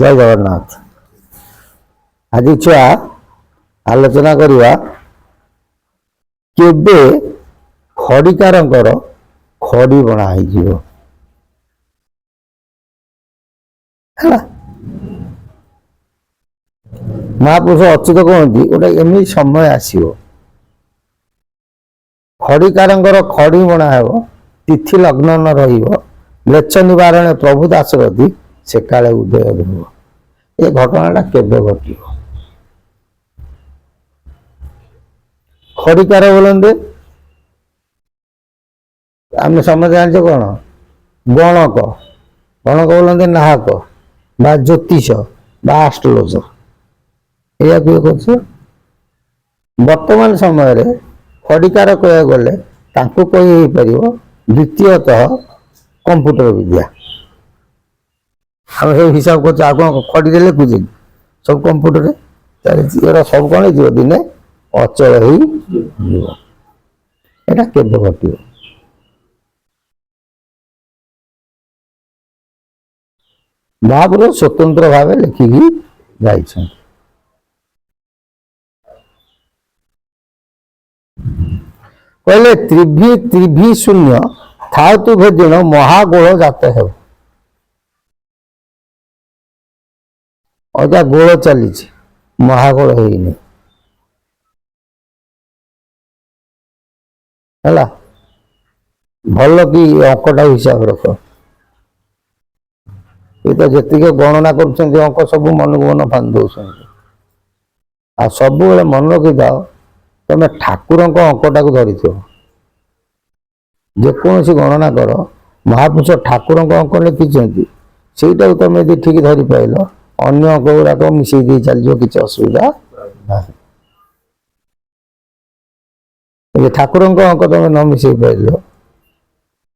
जय जगन्नाथ। आज छुआ आलोचना करवा केबे खड़िकार खड़ी बना महापुरुष अच्युत कहते गोटे एमि समय आसो खड़िकार खड़ी बना हो तिथि लग्न न रेच निवारण प्रभु दासरथी से काले उदय ध्रुव ये घटना केबे घट खड़िकार बोलते आम समझ जाने कौन गणक गणक बोलते नाहक बा ज्योतिष बा एस्ट्रोलॉजर या वर्तमान समय खड़िकार कह गले कही पार द्वितीयतः कंप्यूटर विद्या हम सब हिसाब कर कौन खड़ी लिखुचे सब कंप्यूटर चलती सब कौन हो दिने अचल हो केवे घट महापुरुष स्वतंत्र भाव लिखिकी जाई कहले त्रिभी त्रिभी शून्य था तु भेदिन महागोल जात है अजा गोल चली महागोल है भल कि अंकटा हिसाब रख ये तो जी गणना कर अंक सब मन को मन फान दौर आ सब मन रखी जाओ तुम ठाकुर अंकटा को धरी जेकोसी गणना कर महापुरुष ठाकुर अंक लिखिं से तुम यदि ठीक धरी पाइल अन्य अंक गुराक मिसई चलो किसी असुविधा ना ठाकुर अंक तुम न मिसई पाइल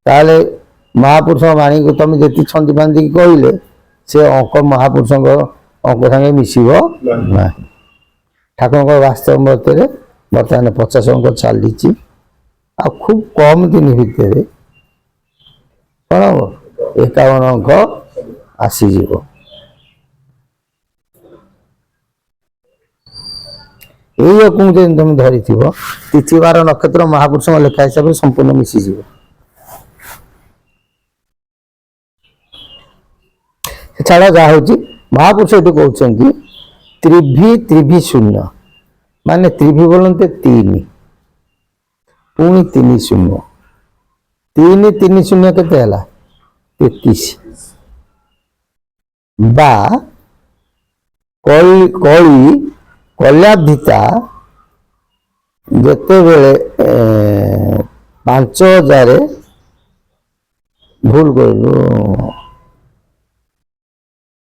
ताले महापुरुष वाणी को तुम जी छंदी बांधिक कहले से अंक महापुरुष अंक सागे मिसब ना ठाकुर वास्तव मत बर्तमान 50 अंक चली आ खूब कम दिन भितर कौन हम 51 अंक आसीज यही तुम धरी तिथि बार नक्षत्र महापुरुष लेखा हिसाब से संपूर्ण मिसीज छाड़ा जहा हूँ महापुरुष ये कहते त्रिभी त्रिभी शून्य माने त्रिभी बोलते तीन पुणी 3 शून्य 3 शून्य के 33 बा कली कल्याधिता जिते बेले 5000 भूल कर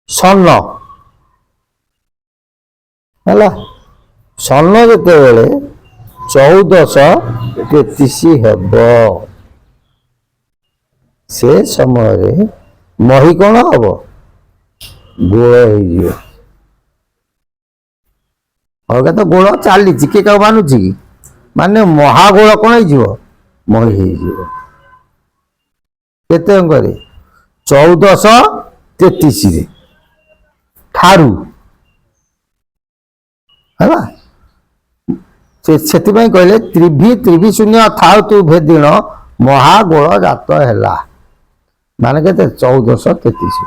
सन है सन जिते बेले 1433 हेब से समय मही कौन हम गोल हो तो गोल चली किए क्या मानुच कि माने महागोल कौन हो मही होते अंक 1433 ठारू है से कहले त्रिभी त्रिभी शून्य था तु भेदिन महागोल जात है माने के 1433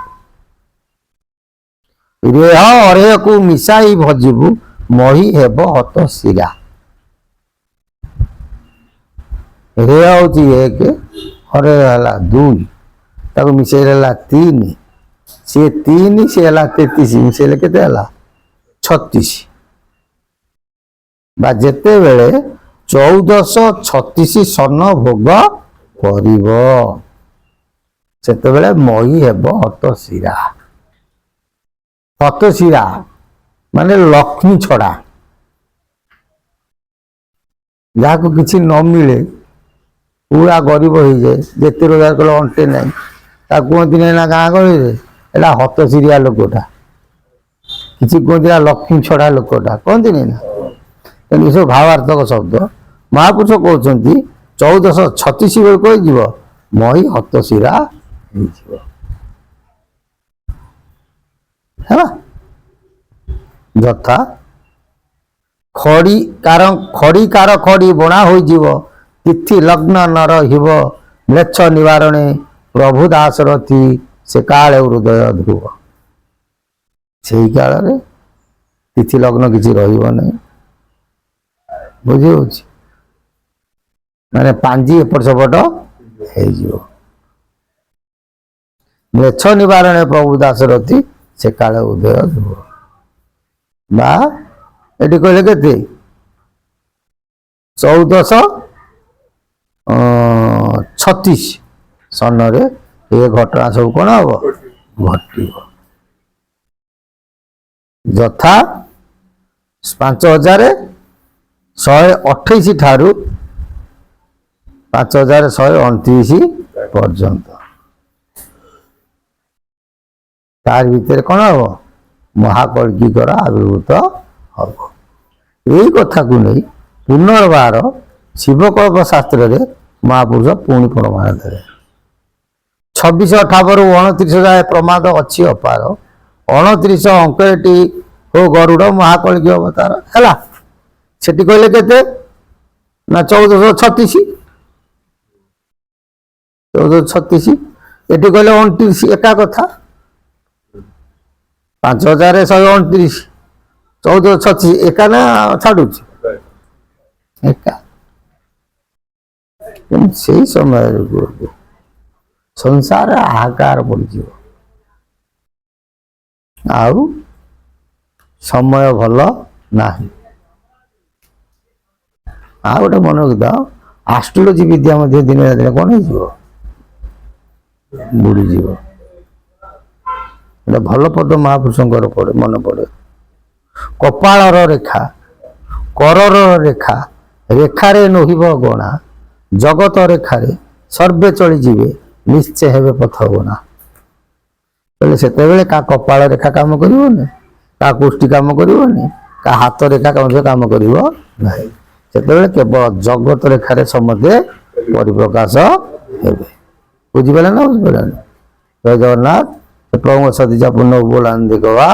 रेह अरेह को मिसाई भजिबू मही हेब हत शिरा रेह हूँ 1 अरेह है 2 ताको मिसाई 3 सी 3 सी है 33 मिसेले के 36 बा जेते बेले 1436 सन भोग कर मही हेब हतशिरा हतशिरा माने लक्ष्मी छड़ा जहाँ को किसी न मिले पूरा गरीब हो जाए जिते रोजगार कल अंटे ना कहती ना गाँ गहली एटा हतशिरिया लोकटा किसी कहती लक्ष्मी छड़ा लोकटा कहती ना ये सब भावार्थक शब्द महापुरुष कहते 1436 बेल कह मही हतशिरा ହେଲା ଯଥା ଖଡ଼ି କାର ଖଡ଼ି ବଣା ହୋଇଯିବ ତିଥି ଲଗ୍ନ ନ ରହିବ ମ୍ଲେଚ୍ଛ ନିବାରଣେ ପ୍ରଭୁ ଦାସ ରଥି ସେ କାଳେ ହୃଦୟ ଧ୍ରୁବ। ସେଇ କାଳରେ ତିଥି ଲଗ୍ନ କିଛି ରହିବ ନାହିଁ। ବୁଝି ହଉଛି ମାନେ ପାଞ୍ଜି ଏପଟ ସେପଟ ହେଇଯିବ। ମ୍ଲେଚ୍ଛ ନିବାରଣେ ପ୍ରଭୁ ଦାସ ରଥି ସେ କାଳେ ହୃଦୟ ଧ୍ରୁବ। ବା ଏଠି କହିଲେ କେତେ 1436 ସନରେ ଏ ଘଟଣା ସବୁ କଣ ହବ ଘଟିବ। ଯଥା 5128 ଠାରୁ 5129 ପର୍ଯ୍ୟନ୍ତ ତାର ଭିତରେ କଣ ହବ ମହାକଳ୍କିଙ୍କର ଆବିର୍ଭୂତ ହବ। ଏଇ କଥାକୁ ନେଇ ପୁନର୍ବାର ଶିବକଳ୍ପ ଶାସ୍ତ୍ରରେ ମହାପୁରୁଷ ପୁଣି ପ୍ରମାଣ ଦେଲେ। 2658ରୁ 29 ଯାଏ ପ୍ରମାଦ ଅଛି ଅପାର। 29 ଅଙ୍କଟି ଓ ଗରୁଡ଼ ମହାକଳ୍କି ଅବତାର ହେଲା। ସେଠି କହିଲେ କେତେ ନା 1436 ଏଠି କହିଲେ 29 ଏକା କଥା 5129 1436 ଏକା ନା ଛାଡୁଛି ଏକା। ସେଇ ସମୟରେ ସଂସାର ହାହାକାର ପଡ଼ିଯିବ ଆଉ ସମୟ ଭଲ ନାହିଁ। ଆଉ ଗୋଟେ ମନେ ରଖିଥାଅ ଆଷ୍ଟ୍ରୋଲୋଜି ବିଦ୍ୟା ମଧ୍ୟ ଦିନେ ନା ଦିନେ କଣ ହେଇଯିବ ବୁଡ଼ିଯିବ। ଗୋଟେ ଭଲ ପଦ ମହାପୁରୁଷଙ୍କର ପଡେ ମନେ ପଡେ କପାଳର ରେଖା କରର ରେଖା ରେଖାରେ ନୋହିବ ଗଣା ଜଗତ ରେଖାରେ ସର୍ବେ ଚଳିଯିବେ ନିଶ୍ଚୟ ହେବେ ପଥ ଗଣା। କହିଲେ ସେତେବେଳେ କାହା କପାଳ ରେଖା କାମ କରିବନି କାହା ଗୋଷ୍ଠୀ କାମ କରିବନି କାହା ହାତ ରେଖା କାମ କରିବ ନାହିଁ। ସେତେବେଳେ କେବଳ ଜଗତ ରେଖାରେ ସମସ୍ତେ ପରିପ୍ରକାଶ ହେବେ। ବୁଝିପାରିଲେ ନା ବୁଝିପାରିଲେନି? ଜୟ ଜଗନ୍ନାଥ। ପ୍ରଭୁଙ୍କ ସଦିଚା ପୂର୍ଣ୍ଣ ବୋଲାନ୍ତି ଗବା।